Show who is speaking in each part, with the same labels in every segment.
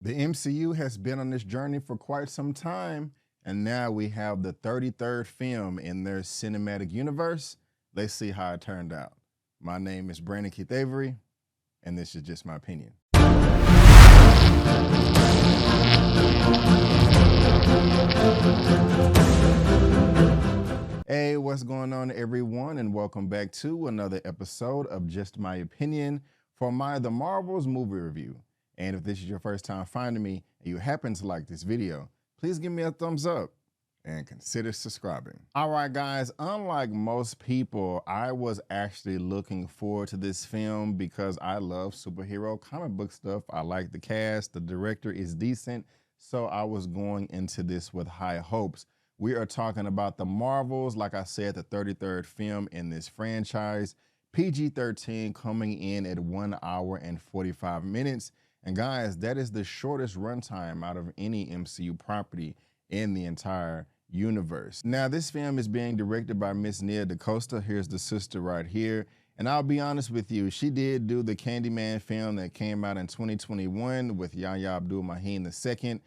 Speaker 1: The MCU has been on this journey for quite some time, and now we have the 33rd film in their cinematic universe. Let's see how it turned out. My name is Brandon Keith Avery, and this is just my opinion. Hey, what's going on, everyone, and welcome back to another episode of Just My Opinion for The Marvels movie review. And if this is your first time finding me and you happen to like this video, please give me a thumbs up and consider subscribing. All right, guys, unlike most people, I was actually looking forward to this film because I love superhero comic book stuff. I like the cast, the director is decent, so I was going into this with high hopes. We are talking about The Marvels, like I said, the 33rd film in this franchise, PG-13, coming in at 1 hour and 45 minutes. And guys, that is the shortest runtime out of any MCU property in the entire universe. Now, this film is being directed by Miss Nia DaCosta. Here's the sister right here. And I'll be honest with you, she did do the Candyman film that came out in 2021 with Yahya Abdul-Mateen II.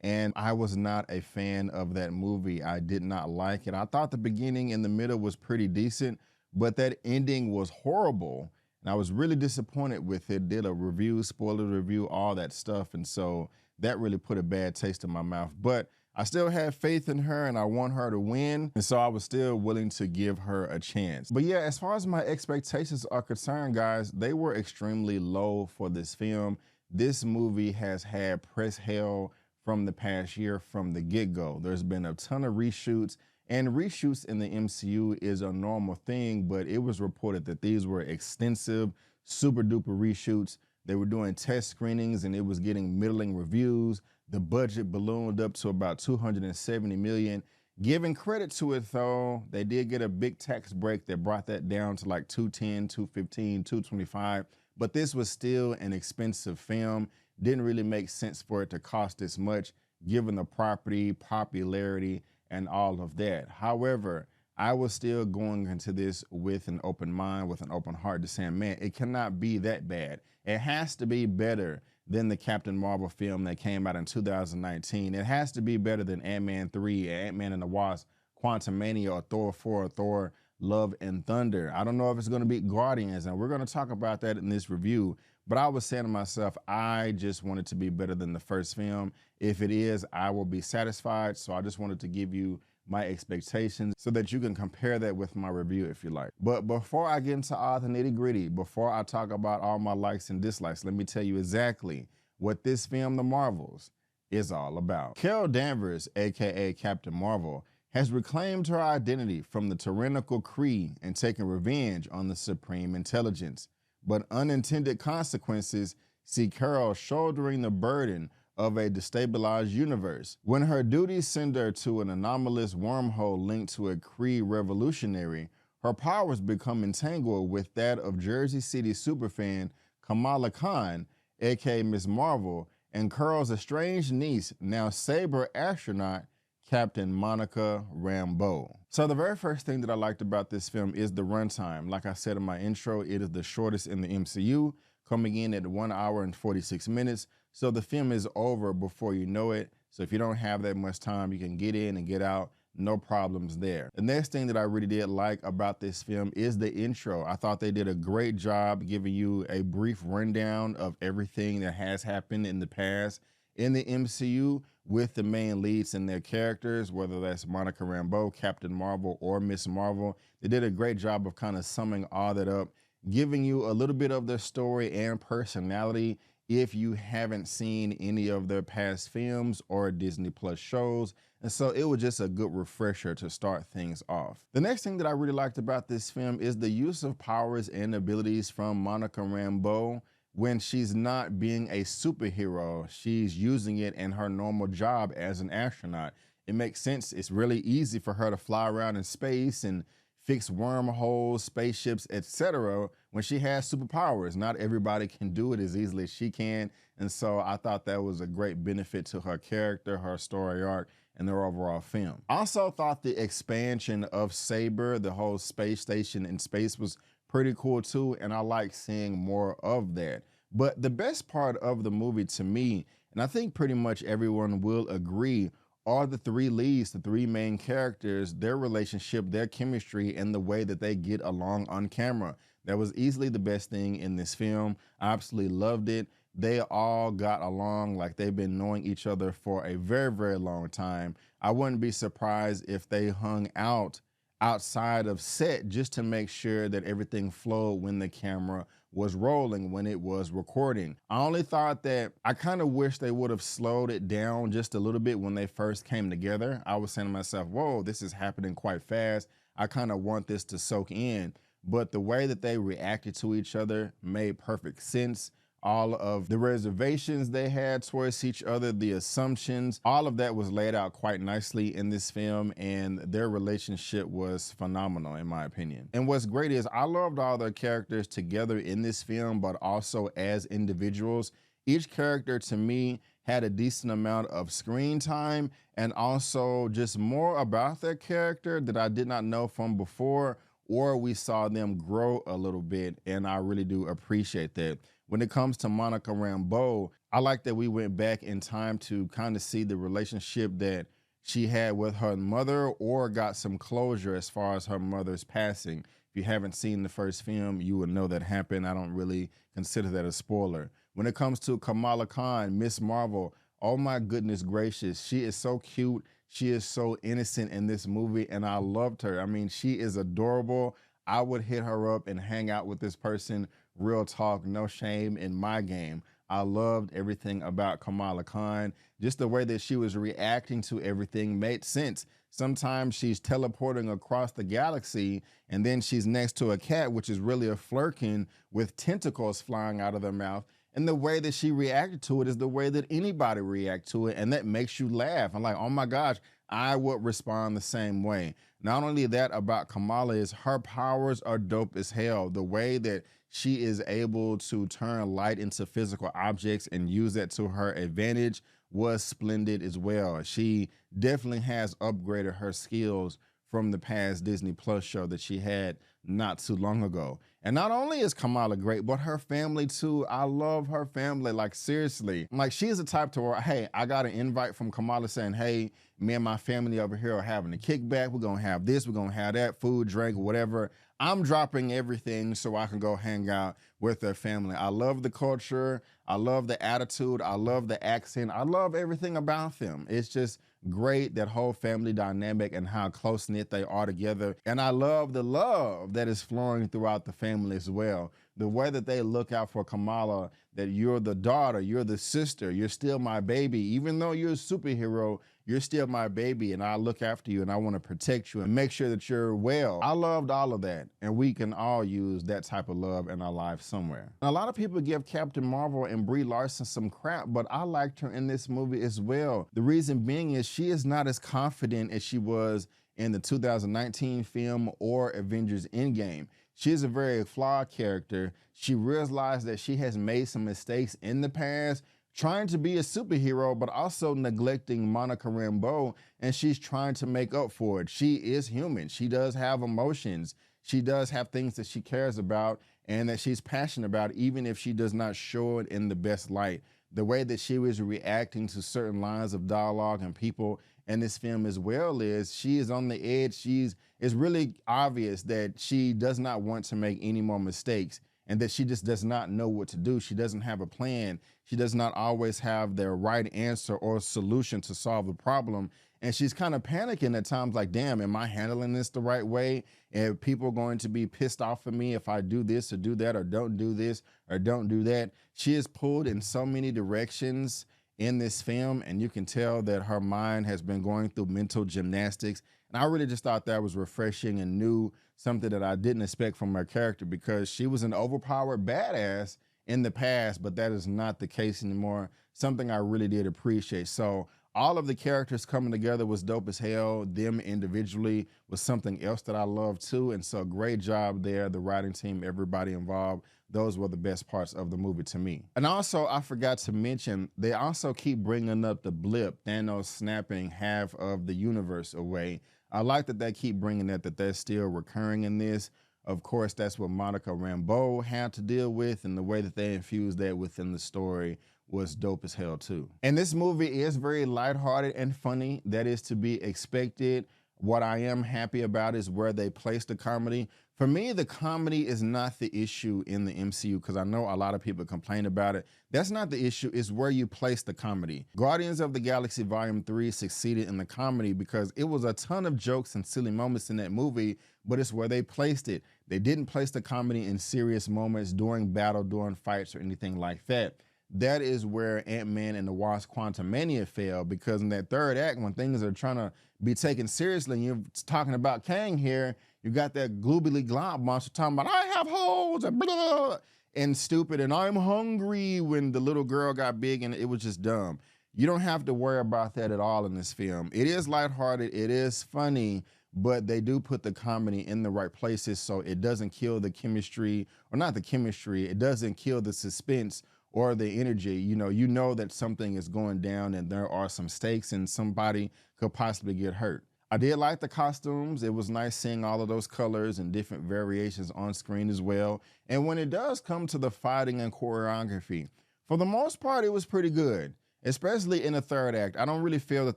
Speaker 1: And I was not a fan of that movie. I did not like it. I thought the beginning and the middle was pretty decent, but that ending was horrible. And I was really disappointed with it. Did a review, spoiler review, all that stuff. And so that really put a bad taste in my mouth. But I still have faith in her and I want her to win. And so I was still willing to give her a chance. But yeah, as far as my expectations are concerned, guys, they were extremely low for this film. This movie has had press hell from the past year from the get-go. There's been a ton of reshoots. And reshoots in the MCU is a normal thing, but it was reported that these were extensive, super duper reshoots. They were doing test screenings and it was getting middling reviews. The budget ballooned up to about $270 million. Giving credit to it though, they did get a big tax break that brought that down to like $210, $215, $225. But this was still an expensive film. Didn't really make sense for it to cost this much, given the property, popularity, and all of that. However, I was still going into this with an open mind, with an open heart to say, man, it cannot be that bad. It has to be better than the Captain Marvel film that came out in 2019. It has to be better than Ant-Man 3, Ant-Man and the Wasp, Quantumania, or Thor 4, or Thor Love and Thunder. I don't know if it's going to be Guardians, and we're going to talk about that in this review. But I was saying to myself, I just want it to be better than the first film. If it is, I will be satisfied. So I just wanted to give you my expectations so that you can compare that with my review if you like. But before I get into all the nitty gritty, before I talk about all my likes and dislikes, let me tell you exactly what this film, The Marvels, is all about. Carol Danvers, aka Captain Marvel, has reclaimed her identity from the tyrannical Kree and taken revenge on the Supreme Intelligence. But unintended consequences see Carol shouldering the burden of a destabilized universe. When her duties send her to an anomalous wormhole linked to a Kree revolutionary, her powers become entangled with that of Jersey City superfan Kamala Khan, aka Ms. Marvel, and Carol's estranged niece, now Saber astronaut, Captain Monica Rambeau. So the very first thing that I liked about this film is the runtime. Like I said in my intro, it is the shortest in the MCU, coming in at 1 hour and 46 minutes. So the film is over before you know it. So if you don't have that much time, you can get in and get out, no problems there. The next thing that I really did like about this film is the intro. I thought they did a great job giving you a brief rundown of everything that has happened in the past in the MCU with the main leads and their characters, whether that's Monica Rambeau, Captain Marvel, or Miss Marvel. They did a great job of kind of summing all that up, giving you a little bit of their story and personality if you haven't seen any of their past films or Disney Plus shows. And so it was just a good refresher to start things off. The next thing that I really liked about this film is the use of powers and abilities from Monica Rambeau. When she's not being a superhero, she's using it in her normal job as an astronaut. It makes sense. It's really easy for her to fly around in space and fix wormholes, spaceships, etc. when she has superpowers. Not everybody can do it as easily as she can. And so I thought that was a great benefit to her character, her story arc, and their overall film. I also thought the expansion of Saber, the whole space station in space, was pretty cool too, and I like seeing more of that. But the best part of the movie to me And I think pretty much everyone will agree are the three leads, the three main characters, their relationship, their chemistry, and the way that they get along on camera. That was easily the best thing in this film. I absolutely loved it. They all got along like they've been knowing each other for a very, very long time. I wouldn't be surprised if they hung out outside of set just to make sure that everything flowed when the camera was rolling, when it was recording. I only thought that I kind of wish they would have slowed it down just a little bit when they first came together. I was saying to myself, whoa, this is happening quite fast. I kind of want this to soak in. But the way that they reacted to each other made perfect sense. All of the reservations they had towards each other, the assumptions, all of that was laid out quite nicely in this film, and their relationship was phenomenal in my opinion. And what's great is I loved all their characters together in this film, but also as individuals. Each character to me had a decent amount of screen time and also just more about their character that I did not know from before, or we saw them grow a little bit, and I really do appreciate that. When it comes to Monica Rambeau, I like that we went back in time to kind of see the relationship that she had with her mother, or got some closure as far as her mother's passing. If you haven't seen the first film, you would know that happened. I don't really consider that a spoiler. When it comes to Kamala Khan, Miss Marvel, oh my goodness gracious, she is so cute. She is so innocent in this movie, and I loved her. I mean, she is adorable. I would hit her up and hang out with this person. Real talk, no shame in my game. I loved everything about Kamala Khan. Just the way that she was reacting to everything made sense. Sometimes she's teleporting across the galaxy, and then she's next to a cat, which is really a flirkin with tentacles flying out of their mouth. And the way that she reacted to it is the way that anybody react to it, and that makes you laugh. I'm like, oh my gosh, I would respond the same way. Not only that about Kamala is her powers are dope as hell. The way that she is able to turn light into physical objects and use that to her advantage was splendid as well. She definitely has upgraded her skills from the past Disney Plus show that she had not too long ago. And not only is Kamala great, but her family too. I love her family, like seriously. Like she's the type to where, hey, I got an invite from Kamala saying, hey, me and my family over here are having a kickback. We're gonna have this, we're gonna have that, food, drink, whatever. I'm dropping everything so I can go hang out with their family. I love the culture. I love the attitude. I love the accent. I love everything about them. It's just great, that whole family dynamic and how close-knit they are together. And I love the love that is flowing throughout the family as well. The way that they look out for Kamala, that you're the daughter, you're the sister, you're still my baby. Even though you're a superhero, you're still my baby, and I look after you and I want to protect you and make sure that you're well. I loved all of that, and we can all use that type of love in our lives somewhere. And a lot of people give Captain Marvel and Brie Larson some crap, but I liked her in this movie as well. The reason being is she is not as confident as she was in the 2019 film or Avengers Endgame. She is a very flawed character. She realized that she has made some mistakes in the past, trying to be a superhero, but also neglecting Monica Rambeau, and she's trying to make up for it. She is human. She does have emotions. She does have things that she cares about and that she's passionate about, even if she does not show it in the best light. The way that she was reacting to certain lines of dialogue and people in this film as well is she is on the edge. It's really obvious that she does not want to make any more mistakes, and that she just does not know what to do. She doesn't have a plan. She does not always have the right answer or solution to solve the problem. And she's kind of panicking at times like, damn, am I handling this the right way? Are people going to be pissed off at me if I do this or do that, or don't do this or don't do that? She is pulled in so many directions in this film, and you can tell that her mind has been going through mental gymnastics. And I really just thought that was refreshing and new, something that I didn't expect from her character, because she was an overpowered badass in the past, but that is not the case anymore. Something I really did appreciate. So all of the characters coming together was dope as hell. Them individually was something else that I love too. And so great job there, the writing team, everybody involved. Those were the best parts of the movie to me. And also, I forgot to mention, they also keep bringing up the blip, Thanos snapping half of the universe away. I like that they keep bringing that they're still recurring in this. Of course, that's what Monica Rambeau had to deal with, and the way that they infused that within the story was dope as hell too. And this movie is very lighthearted and funny. That is to be expected. What I am happy about is where they place the comedy. For me, the comedy is not the issue in the MCU, because I know a lot of people complain about it. That's not the issue, it's where you place the comedy. Guardians of the Galaxy Volume 3 succeeded in the comedy because it was a ton of jokes and silly moments in that movie, but it's where they placed it. They didn't place the comedy in serious moments during battle, during fights, or anything like that. That is where Ant-Man and the Wasp Quantumania failed, because in that third act, when things are trying to be taken seriously, and you're talking about Kang here, you got that gloobly glob monster talking about, I have holes, and blah, blah, blah, and stupid, and I'm hungry, when the little girl got big, and it was just dumb. You don't have to worry about that at all in this film. It is lighthearted, it is funny, but they do put the comedy in the right places so it doesn't kill the chemistry, or not the chemistry, it doesn't kill the suspense or the energy. You know that something is going down and there are some stakes and somebody could possibly get hurt. I did like the costumes. It was nice seeing all of those colors and different variations on screen as well. And when it does come to the fighting and choreography, for the most part, it was pretty good, especially in the third act. I don't really feel that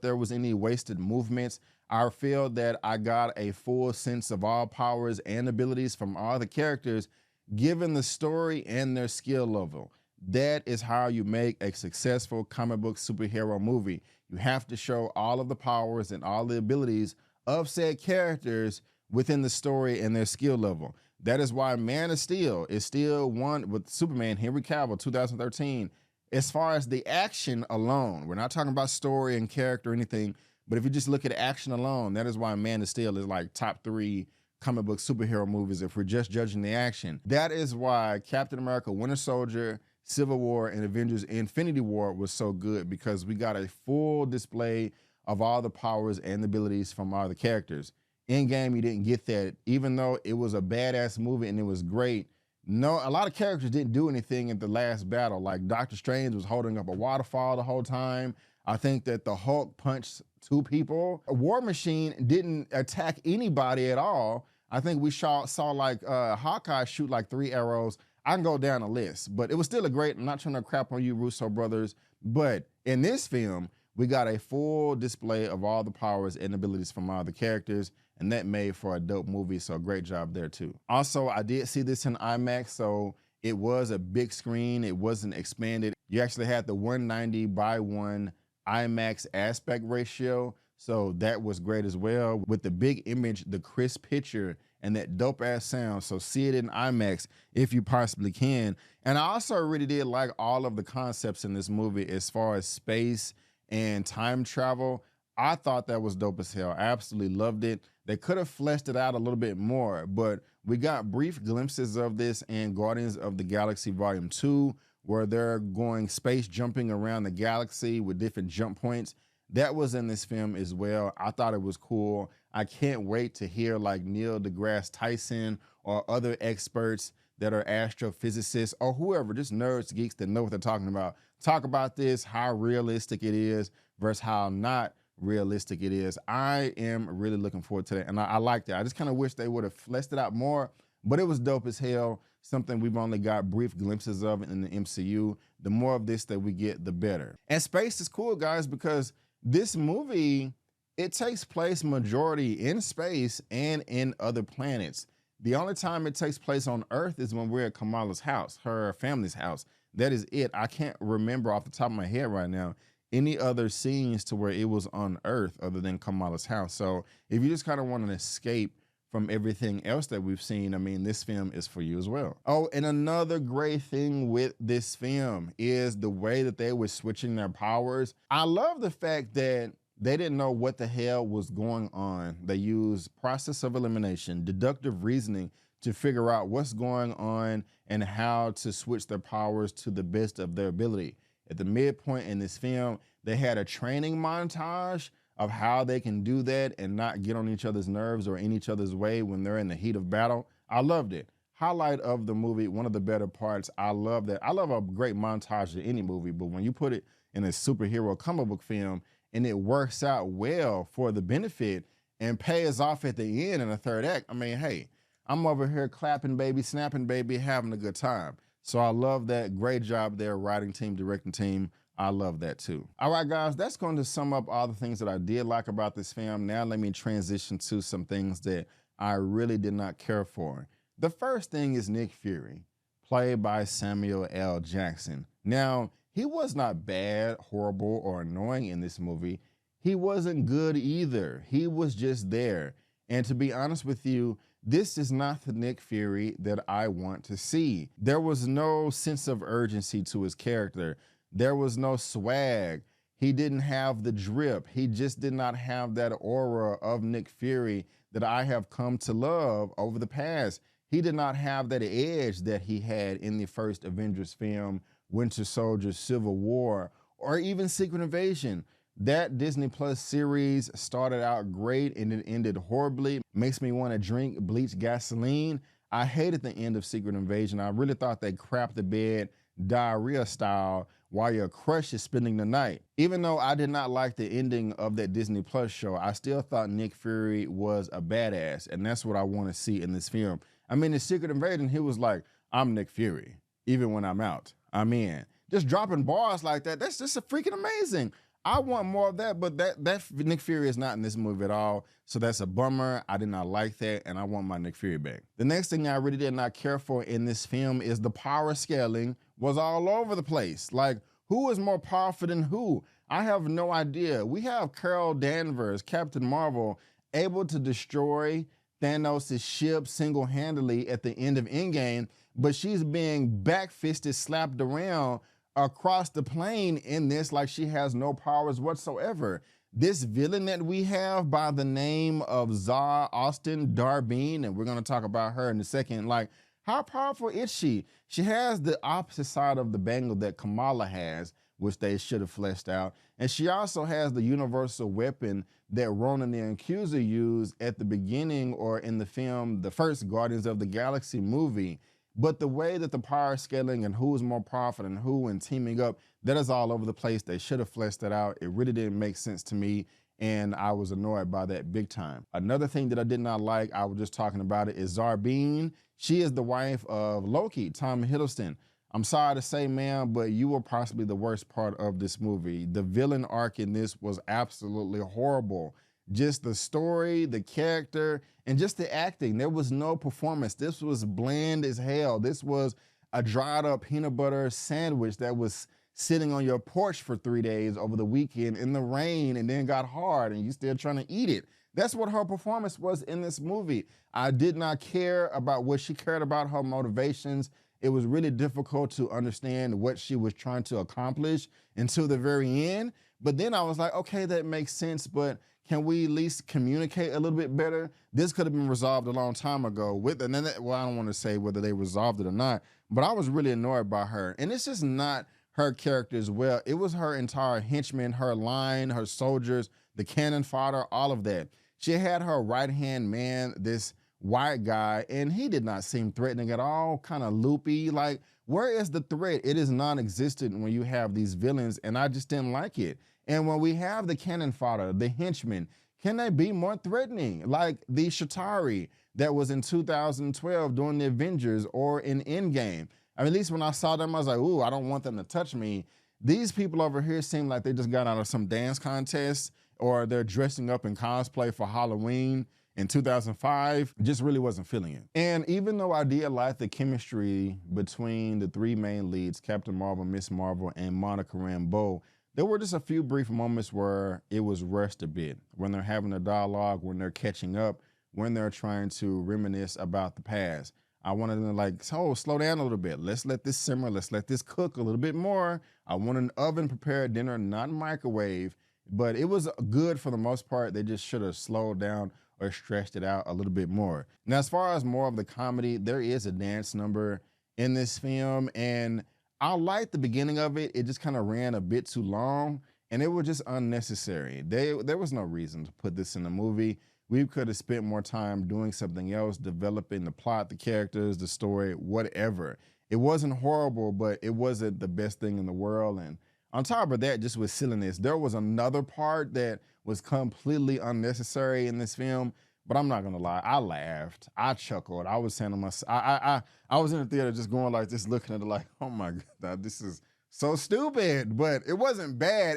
Speaker 1: there was any wasted movements. I feel that I got a full sense of all powers and abilities from all the characters, given the story and their skill level. That is how you make a successful comic book superhero movie. You have to show all of the powers and all the abilities of said characters within the story and their skill level. That is why Man of Steel is still one with Superman, Henry Cavill, 2013. As far as the action alone, we're not talking about story and character or anything, but if you just look at action alone, that is why Man of Steel is like top 3 comic book superhero movies if we're just judging the action. That is why Captain America, Winter Soldier, Civil War, and Avengers Infinity War was so good, because we got a full display of all the powers and abilities from all the characters. Endgame, you didn't get that, even though it was a badass movie and it was great. No, a lot of characters didn't do anything at the last battle. Like Doctor Strange was holding up a waterfall the whole time. I think that the Hulk punched 2 people. War Machine didn't attack anybody at all. I think we saw like Hawkeye shoot like 3 arrows. I can go down a list, but it was still I'm not trying to crap on you Russo brothers, but in this film, we got a full display of all the powers and abilities from all the characters, and that made for a dope movie, so great job there too. Also, I did see this in IMAX, so it was a big screen, it wasn't expanded. You actually had the 190:1 IMAX aspect ratio, so that was great as well. With the big image, the crisp picture, and that dope ass sound. So see it in IMAX if you possibly can. And I also really did like all of the concepts in this movie as far as space and time travel. I thought that was dope as hell. I absolutely loved it. They could have fleshed it out a little bit more, but we got brief glimpses of this in Guardians of the Galaxy Volume 2, where they're going space jumping around the galaxy with different jump points. That was in this film as well. I thought it was cool. I can't wait to hear like Neil deGrasse Tyson or other experts that are astrophysicists or whoever, just nerds, geeks that know what they're talking about, talk about this, how realistic it is versus how not realistic it is. I am really looking forward to that, and I liked it. I just kind of wish they would have fleshed it out more, but it was dope as hell, something we've only got brief glimpses of in the MCU. The more of this that we get, the better. And space is cool, guys, because this movie, it takes place majority in space and in other planets. The only time it takes place on Earth is when we're at Kamala's house, her family's house. That is it. I can't remember off the top of my head right now any other scenes to where it was on Earth other than Kamala's house. So if you just kind of want to escape from everything else that we've seen, I mean, this film is for you as well. Oh, and another great thing with this film is the way that they were switching their powers. I love the fact that they didn't know what the hell was going on. They used process of elimination, deductive reasoning to figure out what's going on and how to switch their powers to the best of their ability. At the midpoint in this film, they had a training montage of how they can do that and not get on each other's nerves or in each other's way when they're in the heat of battle. I loved it. Highlight of the movie, one of the better parts. I love that. I love a great montage in any movie, but when you put it in a superhero comic book film and it works out well for the benefit and pays off at the end in the third act, I mean, hey, I'm over here clapping, baby, snapping, baby, having a good time. So I love that. Great job there, writing team, directing team. I love that too. All right, guys, that's going to sum up all the things that I did like about this film. Now let me transition to some things that I really did not care for. The first thing is Nick Fury, played by Samuel L. Jackson. Now, he was not bad, horrible, or annoying in this movie. He wasn't good either. He was just there. And to be honest with you, this is not the Nick Fury that I want to see. There was no sense of urgency to his character. There was no swag. He didn't have the drip. He just did not have that aura of Nick Fury that I have come to love over the past. He did not have that edge that he had in the first Avengers film, Winter Soldier, Civil War, or even Secret Invasion. That Disney Plus series started out great and it ended horribly. Makes me want to drink bleach gasoline. I hated the end of Secret Invasion. I really thought they crapped the bed diarrhea style while your crush is spending the night. Even though I did not like the ending of that Disney Plus show, I still thought Nick Fury was a badass, and that's what I want to see in this film. I mean, in Secret Invasion, he was like, I'm Nick Fury. Even when I'm out, I'm in. Just dropping bars like that, that's just freaking amazing. I want more of that, but that Nick Fury is not in this movie at all, so that's a bummer. I did not like that, and I want my Nick Fury back. The next thing I really did not care for in this film is the power scaling was all over the place. Like, who is more powerful than who? I have no idea. We have Carol Danvers, Captain Marvel, able to destroy Thanos' ship single-handedly at the end of Endgame, but she's being back-fisted, slapped around across the plane in this like she has no powers whatsoever. This villain that we have by the name of Zara Austin Darbine, and we're gonna talk about her in a second, like, how powerful is she? She has the opposite side of the bangle that Kamala has, which they should have fleshed out. And she also has the universal weapon that Ronan the Accuser used at the beginning or in the film, the first Guardians of the Galaxy movie. But the way that the power scaling and who is more powerful than who and teaming up, that is all over the place. They should have fleshed that out. It really didn't make sense to me, and I was annoyed by that big time. Another thing that I did not like, I was just talking about it, is Zarbine. She is the wife of Loki, Tom Hiddleston. I'm sorry to say, ma'am, but you were possibly the worst part of this movie. The villain arc in this was absolutely horrible. Just the story, the character, and just the acting. There was no performance. This was bland as hell. This was a dried up peanut butter sandwich that was sitting on your porch for 3 days over the weekend in the rain and then got hard and you still trying to eat it. That's what her performance was in this movie. I did not care about what she cared about, her motivations. It was really difficult to understand what she was trying to accomplish until the very end. But then I was like, okay, that makes sense, but can we at least communicate a little bit better? This could have been resolved a long time ago. Well, I don't want to say whether they resolved it or not, but I was really annoyed by her. And it's just not her character as well. It was her entire henchmen, her line, her soldiers, the cannon fodder, all of that. She had her right-hand man, this white guy, and he did not seem threatening at all, kind of loopy. Like, where is the threat? It is non-existent when you have these villains, and I just didn't like it. And when we have the cannon fodder, the henchmen, can they be more threatening? Like the Shatari that was in 2012 during the Avengers or in Endgame. I mean, at least when I saw them, I was like, ooh, I don't want them to touch me. These people over here seem like they just got out of some dance contest or they're dressing up in cosplay for Halloween in 2005, just really wasn't feeling it. And even though I did like the chemistry between the three main leads, Captain Marvel, Miss Marvel, and Monica Rambeau, there were just a few brief moments where it was rushed a bit, when they're having a dialogue, when they're catching up, when they're trying to reminisce about the past. I wanted them to like, oh, slow down a little bit. Let's let this simmer. Let's let this cook a little bit more. I want an oven prepared dinner, not microwave. But it was good for the most part. They just should have slowed down or stretched it out a little bit more. Now, as far as more of the comedy, there is a dance number in this film, and I liked the beginning of it. It just kind of ran a bit too long, and it was just unnecessary. There was no reason to put this in the movie. We could have spent more time doing something else, developing the plot, the characters, the story, whatever. It wasn't horrible, but it wasn't the best thing in the world. And on top of that, just with silliness, there was another part that was completely unnecessary in this film But I'm not gonna lie, I laughed, I chuckled, I was saying to myself, I was in the theater just going like this, looking at it like, oh my God, this is so stupid. But it wasn't bad.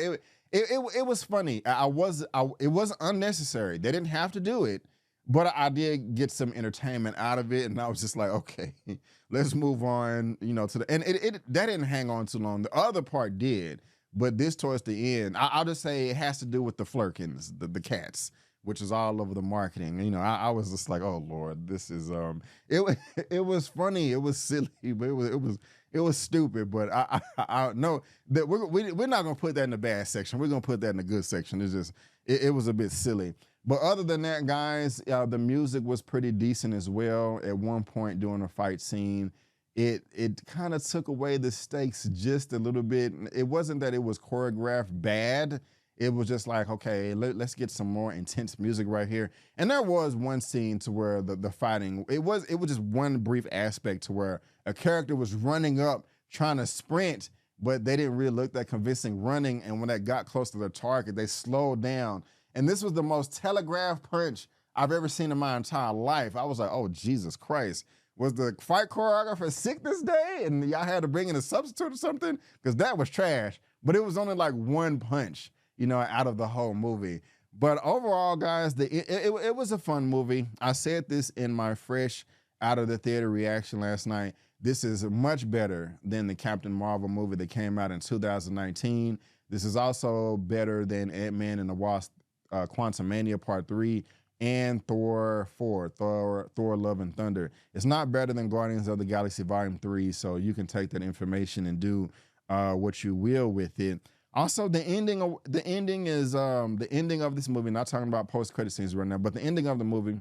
Speaker 1: It was funny. It wasn't unnecessary. They didn't have to do it, but I did get some entertainment out of it, and I was just like, okay, let's move on. You know, to the and that didn't hang on too long. The other part did, but this towards the end, I'll just say it has to do with the flirkins, the cats, which is all over the marketing. You know, I was just like, oh Lord, this is it was funny, it was silly, but it was stupid. But I know that we're not gonna put that in the bad section. We're gonna put that in the good section. It's just it was a bit silly. But other than that, guys, the music was pretty decent as well. At one point during a fight scene, it kind of took away the stakes just a little bit. It wasn't that it was choreographed bad. It was just like, okay, let's get some more intense music right here. And there was one scene to where the fighting, it was just one brief aspect to where a character was running up trying to sprint, but they didn't really look that convincing running. And when they got close to their target, they slowed down. And this was the most telegraphed punch I've ever seen in my entire life. I was like, oh, Jesus Christ. Was the fight choreographer sick this day? And y'all had to bring in a substitute or something? Because that was trash. But it was only like one punch, you know, out of the whole movie. But overall, guys, it was a fun movie. I said this in my fresh out of the theater reaction last night. This is much better than the Captain Marvel movie that came out in 2019. This is also better than Ant-Man and the Wasp Quantumania Part 3 and Thor 4, Thor Love and Thunder. It's not better than Guardians of the Galaxy Volume 3, so you can take that information and do what you will with it. Also, the ending is the ending of this movie, not talking about post-credit scenes right now, but the ending of the movie,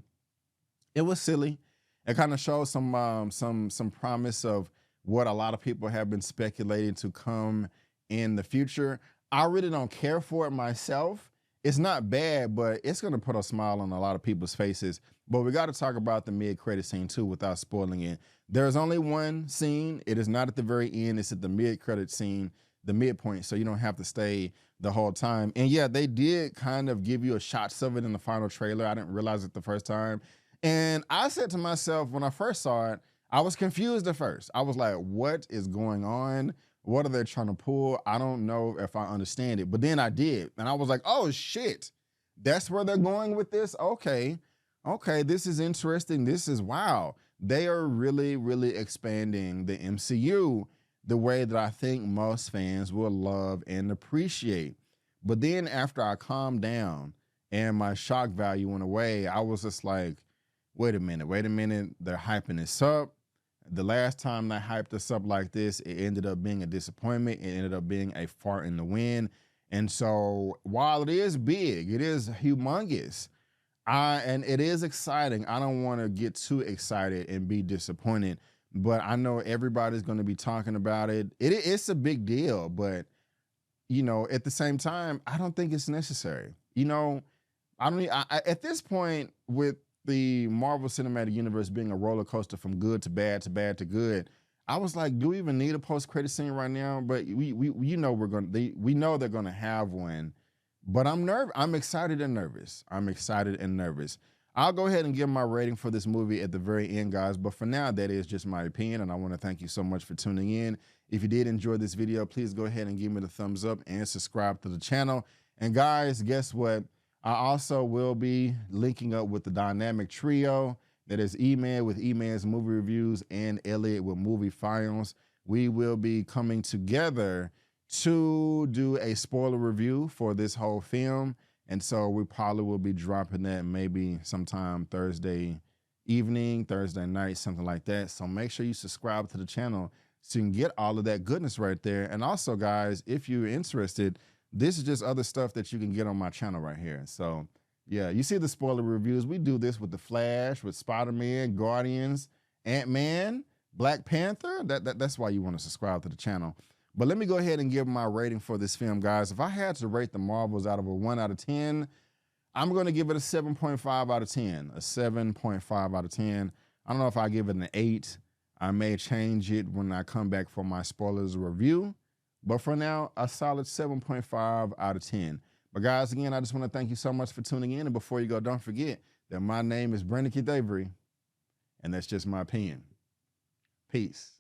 Speaker 1: it was silly. It kind of shows some promise of what a lot of people have been speculating to come in the future. I really don't care for it myself. It's not bad, but it's going to put a smile on a lot of people's faces. But we got to talk about the mid-credit scene too without spoiling it. There's only one scene. It is not at the very end. It's at the mid-credit scene, the midpoint, so you don't have to stay the whole time. And yeah, they did kind of give you a shots of it in the final trailer. I didn't realize it the first time. And I said to myself when I first saw it, I was confused at first. I was like, what is going on? What are they trying to pull? I don't know if I understand it. But then I did. And I was like, oh, shit. That's where they're going with this? Okay. Okay, this is interesting. This is, wow. They are really, really expanding the MCU the way that I think most fans will love and appreciate. But then after I calmed down and my shock value went away, I was just like, wait a minute. They're hyping this up. The last time they hyped us up like this, it ended up being a disappointment. It ended up being a fart in the wind. And so while it is big, it is humongous, and it is exciting. I don't want to get too excited and be disappointed, but I know everybody's going to be talking about it. It's a big deal, but you know, at the same time, I don't think it's necessary. You know, at this point with the Marvel Cinematic Universe being a roller coaster from good to bad to bad to good, I was like, do we even need a post-credit scene right now? But we know we know they're gonna have one. But I'm excited and nervous. I'll go ahead and give my rating for this movie at the very end, guys. But for now, that is just my opinion, and I want to thank you so much for tuning in. If you did enjoy this video, please go ahead and give me the thumbs up and subscribe to the channel. And guys, guess what? I also will be linking up with the dynamic trio that is Eman with Eman's movie reviews and Elliot with movie files. We will be coming together to do a spoiler review for this whole film. And so we probably will be dropping that maybe sometime Thursday evening, Thursday night, something like that. So make sure you subscribe to the channel so you can get all of that goodness right there. And also, guys, if you're interested, this is just other stuff that you can get on my channel right here. So yeah, you see the spoiler reviews. We do this with The Flash, with Spider-Man, Guardians, Ant-Man, Black Panther. That's why you want to subscribe to the channel. But let me go ahead and give my rating for this film, guys. If I had to rate the Marvels out of a 1 out of 10, I'm going to give it a 7.5 out of 10. A 7.5 out of 10. I don't know if I give it an 8. I may change it when I come back for my spoilers review. But for now, a solid 7.5 out of 10. But guys, again, I just want to thank you so much for tuning in. And before you go, don't forget, that my name is Brandon Keith Avery, and that's just my opinion. Peace.